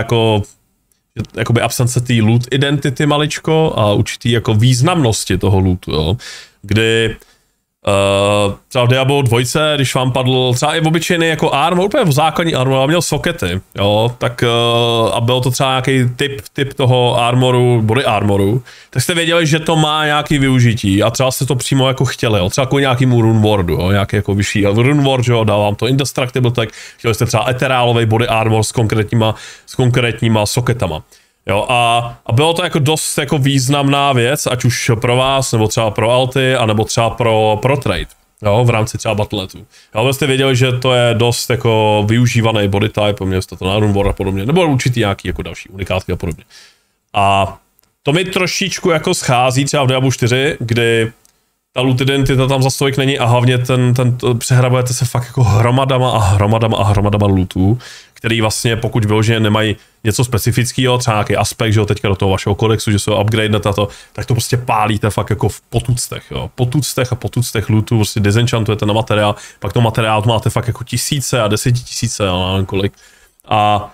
jakoby absence té loot identity maličko a určitý jako významnosti toho lootu, jo. Kdy třeba v Diablo 2, když vám padl třeba i obyčejný jako armor, úplně základní armor, a měl sokety, jo, tak a bylo to třeba nějaký typ toho armoru, body armoru, tak jste věděli, že to má nějaký využití a třeba jste to přímo jako chtěli, jo, třeba jako nějakýmu runewardu, jo, nějaký jako vyšší runeward, jo, dal vám to indestructible, tak chtěli jste třeba eterálový body armor s konkrétníma soketama. Jo, a bylo to jako dost jako významná věc, ať už pro vás, nebo třeba pro alty, anebo třeba pro trade, jo, v rámci třeba battlenetu. Jo, jste věděli, že to je dost jako využívaný body type, měli jste to na runeward a podobně, nebo určitý nějaký jako další unikátky a podobně. A to mi trošičku jako schází třeba v Diablu 4, kdy ta loot identita tam za stolik není a hlavně přehrabujete se fakt jako hromadama lootů, který vlastně, pokud vyloženě nemají něco specifického, třeba nějaký aspekt, že jo, teďka do toho vašeho kodexu, že se ho upgradenete a to, tak to prostě pálíte fakt jako v potuctech, jo. Potuctech lootu, prostě disenchantujete na materiál, pak to materiál máte fakt jako tisíce a 10 000, jo, nevím kolik. A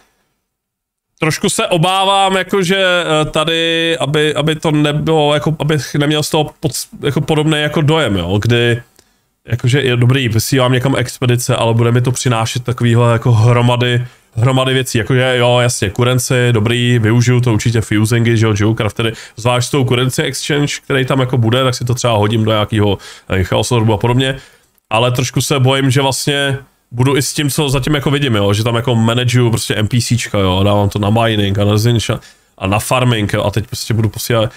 trošku se obávám, jakože tady, aby to nebylo, jako, abych neměl z toho jako podobný jako dojem, jo, kdy jakože je dobrý, vysílám někam expedice, ale bude mi to přinášet takovýhle jako hromady věcí, jakože jo, jasně, currency, dobrý, využiju to určitě fusingy, že jo, geocraftery, zvlášť s tou currency exchange, který tam jako bude, tak si to třeba hodím do nějakého chaos orbu a podobně, ale trošku se bojím, že vlastně budu i s tím, co zatím jako vidím, jo, že tam jako managuju prostě NPCčka, jo, dávám to na mining a na a na farming, jo, a teď prostě budu posílat,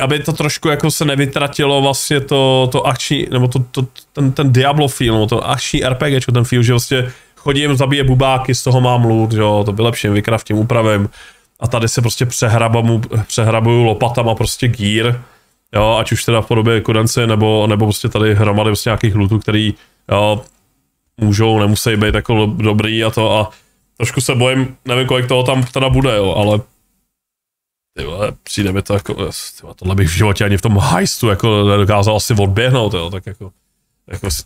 aby to trošku jako se nevytratilo vlastně to akční, nebo ten Diablo feel, nebo to akční RPGčko, ten feel, že vlastně chodím, zabije bubáky, z toho mám loot, jo, to vylepším, vykraftím, upravím a tady se prostě přehrabuju lopatama prostě gear, jo, ať už teda v podobě kurenci, nebo prostě tady hromady prostě nějakých lootů, který, jo, můžou, nemusí být jako dobrý a to a trošku se bojím, nevím kolik toho tam teda bude, jo, ale tyhle, přijde mi to jako, tyhle, tohle bych v životě ani v tom heistu jako nedokázal asi odběhnout, jo, tak jako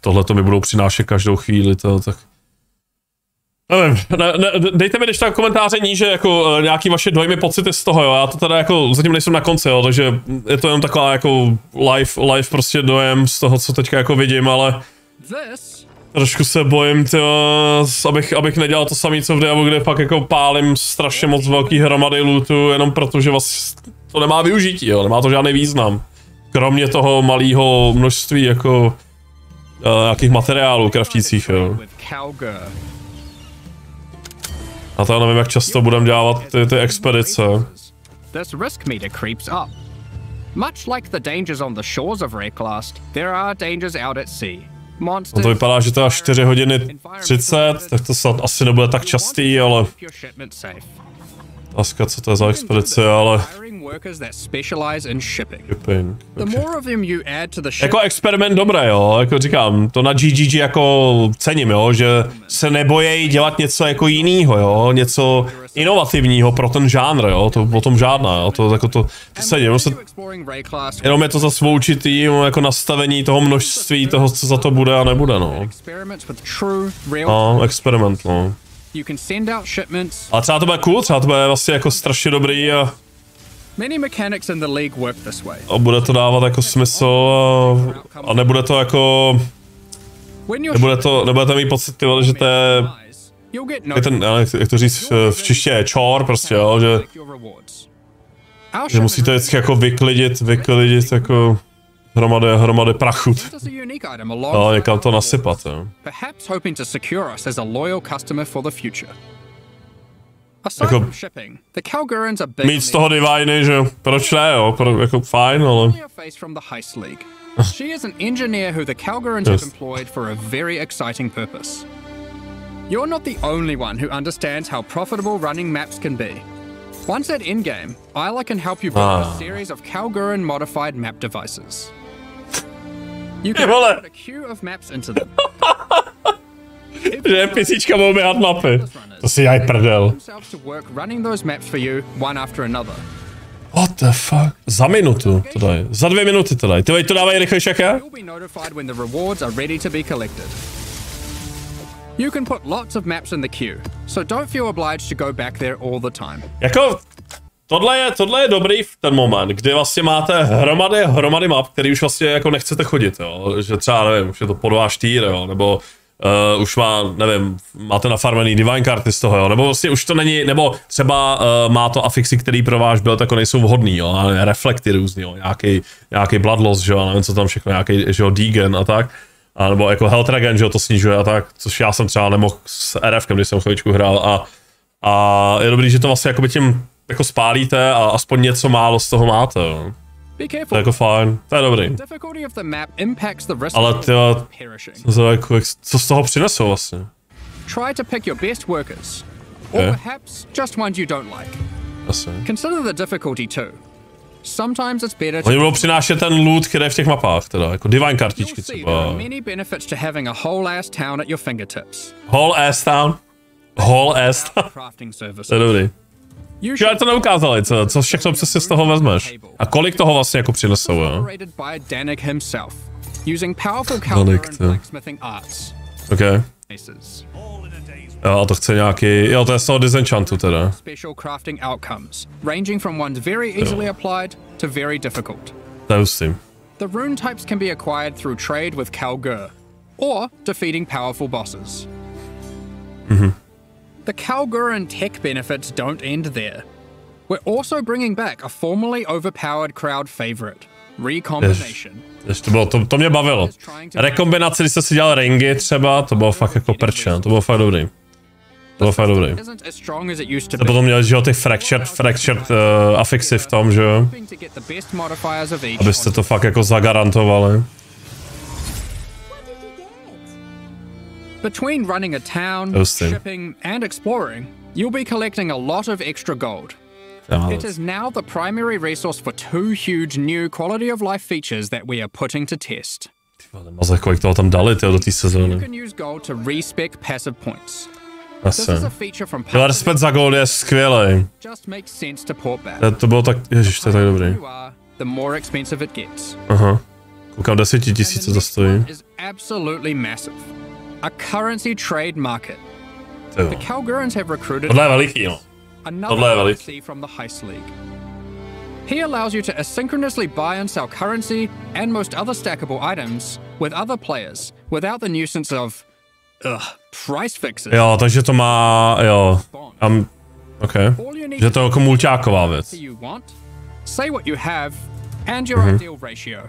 tohle to mi budou přinášet každou chvíli, to, tak nevím, dejte mi když tak komentáře níže, jako nějaký vaše dojmy, pocity z toho, jo, já to teda jako zatím nejsem na konci, jo, takže je to jenom taková jako live prostě dojem z toho, co teďka jako vidím, ale trošku se bojím, tyjo, abych nedělal to samé, co v Diablu, kde fakt jako pálím strašně moc velký hromady lootu, jenom protože vlastně to nemá využití, jo, nemá to žádný význam. Kromě toho malého množství jako nějakých materiálů kraftících, jo. A to já nevím, jak často budeme dělat ty expedice. Much like the dangers on the shores of Reclast, there are dangers out at sea. No to vypadá, že to je 4 hodiny 30, tak to snad asi nebude tak častý, ale Aska, co to je za expedice, ale... Shipping. Jako experiment dobré, jo, jako říkám, to na GGG jako cením, jo, že se nebojejí dělat něco jako jinýho, jo, něco inovativního pro ten žánr, jo, to o tom žádná, jo, to jako to cením, jenom je to zase určitý jako nastavení toho množství, toho, co za to bude a nebude, no. No, experiment, no. Ale třeba to bude cool, třeba to bude vlastně jako strašně dobrý a bude to dávat jako smysl a nebude to jako... Nebudete mít pocit, tyhle, že to je ten, jak to říct v češtině, čor prostě, jo, že musíte vždycky jako vyklidit jako hromady prachu. Ale někam to nasypat, jo. Jako, mít z toho diviny, že proč ne, jo, jako fajn, ale... She is an engineer who the Kalguurans have employed for a very exciting purpose. You're not the only one who understands how profitable running maps can be. Once at in-game, Isla can help you build a series of Kalguuran modified map devices. You can put a queue of maps into them. Že NPCčka budou běhat mapy. To si jaj prdel. Running those maps for you one after another. What the fuck? Za minutu to dají. Za 2 minuty to dají. Ty to dávají rychlejší jak já? You can put lots of maps in the queue, so don't feel obliged to go back there all the time. Jako tohle je dobrý v ten moment, kdy vlastně máte hromady map, který už vlastně jako nechcete chodit, jo. Že třeba, nevím, už je to pod váš týr, jo, nebo už nevím, máte nafarmený divine karty z toho, jo, nebo vlastně už to není, nebo třeba má to afixy, který pro váš build jako nejsou vhodný, jo, a reflekty různý, jo, nějaký bloodloss, že jo, nevím, co tam všechno, nějaký, že jo, degen a tak, a nebo jako health regen, že jo, to snižuje a tak, což já jsem třeba nemohl s RFkem, když jsem chvíličku hrál a je dobrý, že to vlastně jako by tím jako spálíte a aspoň něco málo z toho máte, jo. To je jako fajn, to je dobrý. Ale tyjo, co z toho přinesou vlastně? Try to pick your best workers, or perhaps just ones you don't like. Consider the difficulty too. Sometimes it's better to... Oni budou přinášet ten loot, který je v těch mapách, teda, jako divine kartičky třeba. Many benefits to having a whole ass town at your fingertips. Whole ass town? Whole ass town? To je dobrý. Že to neukázali, co všechno přesně z toho vezmeš. A kolik toho vlastně jako přinesou, jo? OK. Jo, a to chce nějaký... Jo, to je z toho disenchantu teda. To je hustý. The rune types can be acquired through trade with Kalguur, or defeating powerful bosses. The Kalguuran tech benefits don't end there. We're also bringing back a formerly overpowered crowd favorite, recombination. To mě bavilo. Rekombinace, když jste si dělal ringy třeba, to bylo fakt jako prče, to bylo fakt dobrý. To bylo fakt dobrý. Jste potom měli, že jo, ty fractured affixy v tom, že jo? Abyste to fakt jako zagarantovali. Between running a town, shipping, and exploring, you'll be collecting a lot of extra gold. It is now the primary resource for 2 huge new quality of life features that we are putting to test. Kolik toho tam dali, do té sezóny. You can use gold to respec passive points. This is a feature from respect za gold je skvělý. Just makes sense to port back. To bylo tak, ježiš, to je tak dobrý. The more expensive it gets. Aha. Koukám 10 000 to stojí. Is absolutely massive. A currency trade market. The Kalguurans have recruited tohle je veliký, no. Tohle je veliký. From the Heist League. He allows you to asynchronously buy and sell currency and most other stackable items with other players without the nuisance of price fixes. Jo, takže to má, jo. Okay. Že to je jako mulťáková věc. Say what you have and your ideal ratio.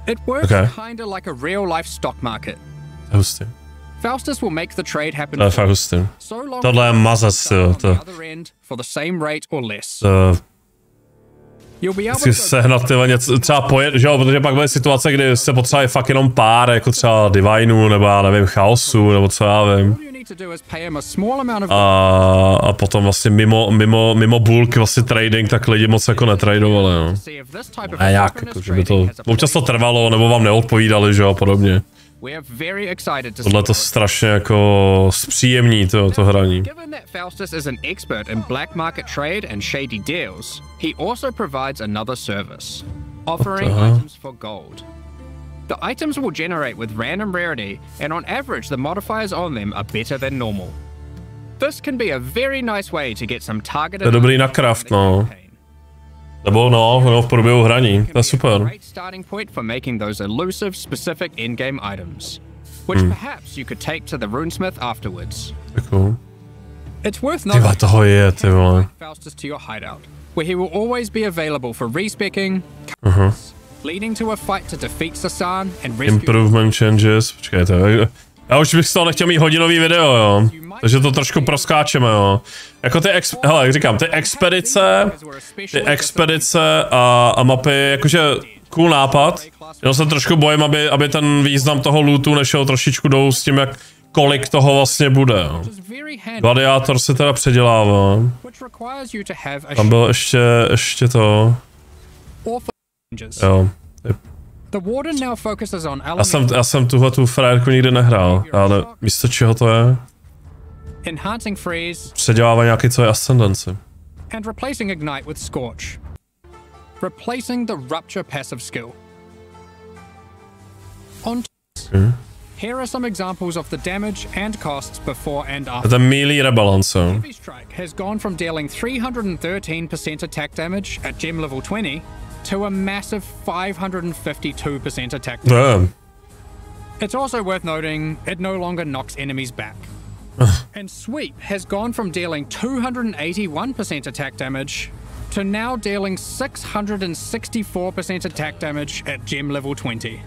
It works kinda like a real life stock market. Hustý. Faustus will make the trade happen. To je fakt hustý. Tohle je mazec, jo. For the same rate or less. si sehnat něco, třeba pojet, že jo, protože pak bude situace, kdy se potřebuje fakt jenom pár, jako třeba divinů, nebo já nevím, chaosu, nebo co já vím. A potom vlastně mimo bulk vlastně trading, tak lidi moc jako netradovali, no. A jak, jako, že by to, občas to trvalo, nebo vám neodpovídali, že jo, podobně. Tohle to strašně jako zpříjemní to hraní. Given that Faustus is an expert in black market trade and shady deals, he also provides another service, offering items for gold. The items will generate with random rarity, and on average the modifiers on them are better than normal. This can be a very nice way to get some targeted. To je dobrý na craft, no. Nebo no, v průběhu hraní, to je super. Great starting point for making those elusive, specific in-game items, which perhaps you could take to the runesmith afterwards. Cool. It's worth noting toho je, ty vole. Faustus to your hideout, where he will always be available for respecking, leading to a fight to defeat Sasan and rescue. Improvement changes, počkejte, já už bych z toho nechtěl mít hodinový video, jo. Takže to trošku proskáčeme, jo. Jako ty hele, jak říkám, ty expedice a mapy, jakože cool nápad. Já se trošku bojím, aby ten význam toho lootu nešel trošičku dolů s tím, jak kolik toho vlastně bude, jo. Gladiátor se teda předělává. Tam byl ještě to. Jo. Já jsem tu frajerku nikdy nehrál, ale místo čeho to je? Předělává nějaký co je ascendancy. And replacing ignite with scorch. Replacing the rupture passive skill. Here are some examples of the damage and costs before and after. The melee rebalance. Heavy strike has gone from dealing 313% attack damage at gem level 20 to a massive 552% attack damage. It's also worth noting it no longer knocks enemies back. And Sweep has gone from dealing 281% attack damage to now dealing 664% attack damage at gem level 20.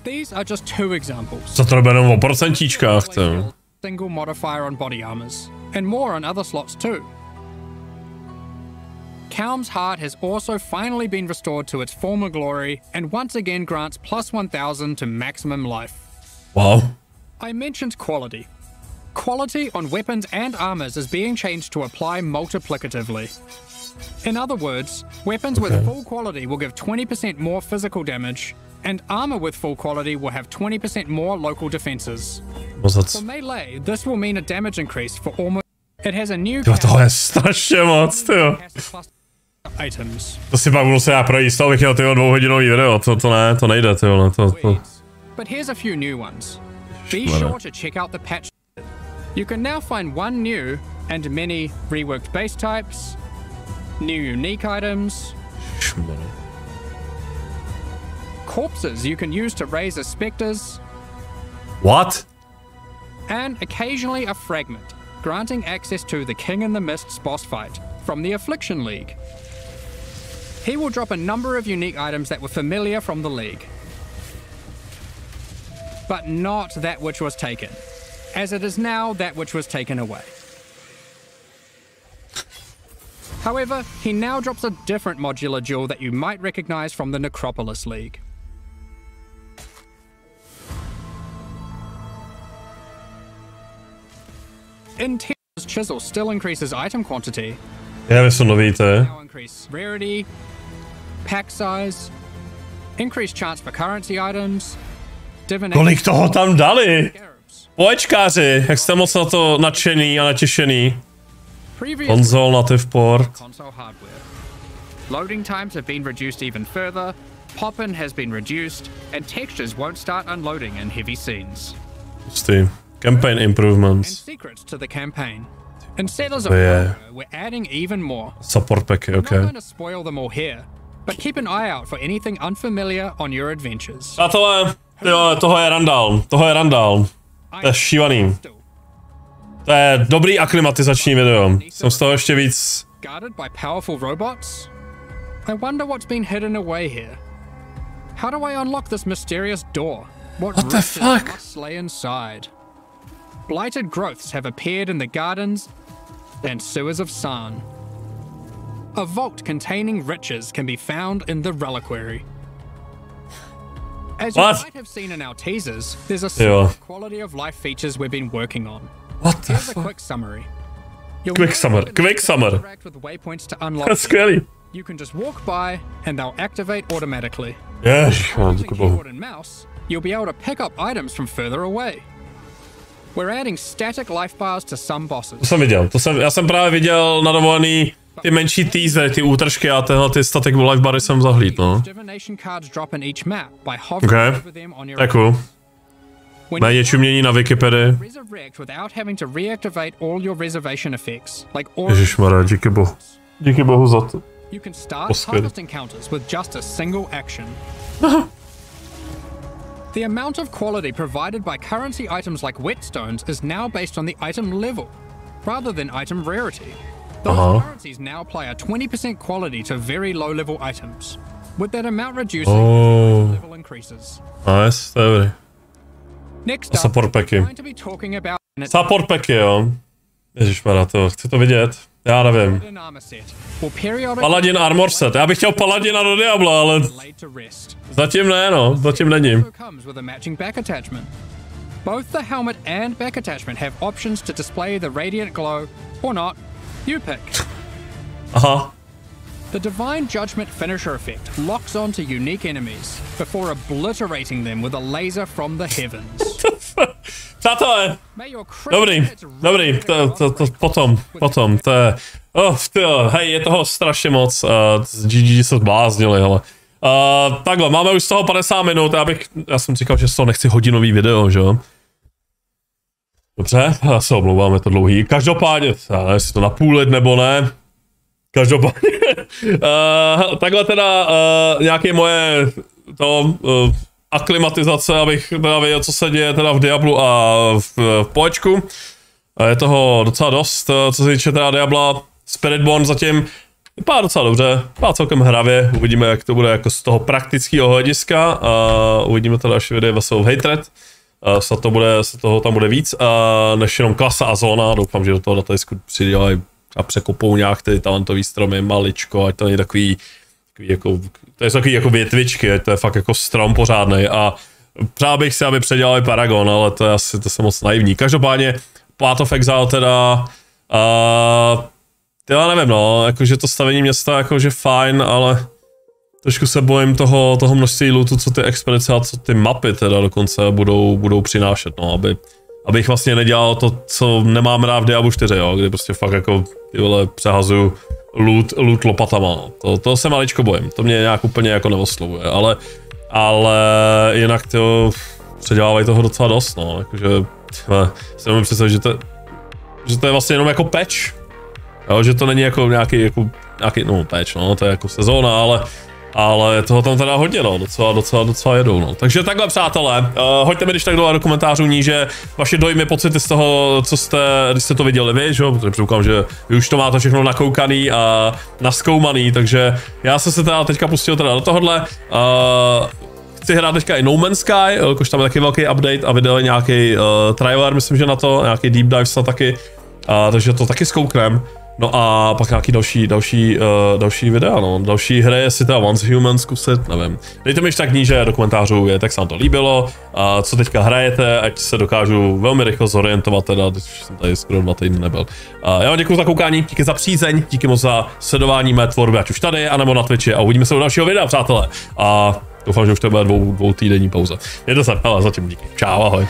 These are just two examples. Co to robi jenom o procentíčkách, to. Single modifier on body armors, and more on other slots too. Kaum's heart has also finally been restored to its former glory and once again grants plus 1000 to maximum life. Wow. I mentioned quality. Quality on weapons and armors is being changed to apply multiplicatively. In other words, weapons with full quality will give 20% more physical damage, and armor with full quality will have 20% more local defenses. For melee, this will mean a damage increase for almost. It has a new. To je strašně moc, tyjo. Items. To si pak budu se já projít, z toho bych jel tyjo dvouhodinový video, to nejde, tyjo, to. But here's a few new ones. Be sure to check out the patch. You can now find one new and many reworked base types, new unique items, corpses you can use to raise as specters. What? And occasionally a fragment, granting access to the King in the Mist's boss fight from the Affliction League. He will drop a number of unique items that were familiar from the League, but not that which was taken, as it is now that which was taken away. However, he now drops a different modular jewel that you might recognize from the Necropolis League. Interior's chisel still increases item quantity. Já jsem nový, to je. Now increase rarity, pack size, increased chance for currency items, divination. Kolik toho tam dali? Poječkáři, jak jste moc na to nadšený a natěšený. Console native port. Loading times have been reduced even further, pop-in has been reduced, and textures won't start unloading in heavy scenes. Pustý. Campaign improvements. And secrets to the campaign. In Settlers of Kalguur, we're adding even more. Support packy, okay. I'm not going to spoil them all here, but keep an eye out for anything unfamiliar on your adventures. A toho je randál. To je šívaný. To je dobrý aklimatizační video. Jsem z toho ještě víc. Guarded by powerful robots? I wonder what's been hidden away here. How do I unlock this mysterious door? What the fuck? Must lay inside? Blighted growths have appeared in the gardens and sewers of San. A vault containing riches can be found in the reliquary. As you might have seen in our teasers, there's a set of quality of life features we've been working on. What the Here's a quick summary. Quick summer. Interact with waypoints to unlock. That's scary. You can just walk by and they'll activate automatically. Yeah, Using keyboard and mouse, you'll be able to pick up items from further away. We're adding static life bars to some bosses. To jsem viděl, já jsem právě viděl na dovolený ty menší teasery, ty útržky a tyhle ty static life bary jsem zahlíd, no. Okay, to je cool. Méně čumění na Wikipedii. Ježišmarja, díky bohu. Díky bohu za to. The amount of quality provided by currency items like whetstones is now based on the item level, rather than item rarity. Those currencies now apply a 20% quality to very low-level items, with that amount reducing as level increases. Nice, to je dobrý. Next up, support packy. we're going to be talking about Support packy, jo. Ježišmarja, to chci to vidět. Já nevím. Paladin armor set. Já bych chtěl paladina do Diabla, ale zatím ne, no. Zatím není. Both the helmet and back attachment have options to display the radiant glow or not. You pick. Aha. The Divine Judgment finisher effect locks onto unique enemies before obliterating them with a laser from the heavens. Přátelé, dobrý, to potom, to je, hej, je toho strašně moc, GG se zbláznili, hele. Takhle, máme už z toho 50 minut, já jsem říkal, že z toho nechci hodinový video, že jo. Dobře, já se omlouvám, je to dlouhý, každopádně, jestli to napůlit nebo ne, každopádně, takhle teda nějaké moje, aklimatizace, abych teda věděl, co se děje teda v Diablu a v Poečku. Je toho docela dost, co se týče teda Diabla. Spiritborn zatím vypadá docela dobře, vypadá celkem hravě, uvidíme, jak to bude jako z toho praktického hlediska. Uvidíme to další video Vessel of Hatred. Snad toho tam bude víc, než jenom klasa a zóna. Doufám, že do toho datajsku přidělají a překopou nějak ty talentový stromy maličko, ať to není takový jako, to je takový jako větvičky, to je fakt jako strom pořádnej a přál bych si, aby předělali Paragon, ale to je asi, to jsem moc naivní. Každopádně Path of Exile teda, já nevím no, jakože to stavění města jakože fajn, ale trošku se bojím toho množství lootu, co ty expedice a co ty mapy teda dokonce budou přinášet, no, abych vlastně nedělal to, co nemám rád v Diablu 4, jo, kdy prostě fakt jako ty vole přehazuju loot lopatama, no. To se maličko bojím, to mě nějak úplně jako neoslovuje, ale jinak to předělávají toho docela dost, no, jakože si nemůžu představit, že to je vlastně jenom jako patch, jo, že to není jako nějaký no patch, no, to je jako sezóna, ale toho tam teda hodně, no, docela jedou, no. Takže takhle, přátelé, hoďte mi když tak dole do komentářů níže vaše dojmy, pocity z toho, když jste to viděli vy, že jo, protože předpokládám, že vy už to máte všechno nakoukaný a naskoumaný, takže já jsem se teda teďka pustil teda do tohohle, chci hrát teďka i No Man's Sky, jakož tam je taky velký update a vydali nějaký trailer, myslím, že na to, nějaký deep dive snad taky, takže to taky zkouknem. No a pak nějaký další videa, no, další hry, jestli teda Once Human zkusit, nevím. Dejte mi tak níže do komentářů, jak se vám to líbilo, co teďka hrajete, ať se dokážu velmi rychle zorientovat teda, když jsem tady skoro 2 týdny nebyl. Já vám děkuji za koukání, díky za přízeň, díky moc za sledování mé tvorby, ať už tady, anebo na Twitchi a uvidíme se u dalšího videa, přátelé. A doufám, že už to bude 2týdenní pauza. Mějte se, hele, zatím díky. Čau, ahoj.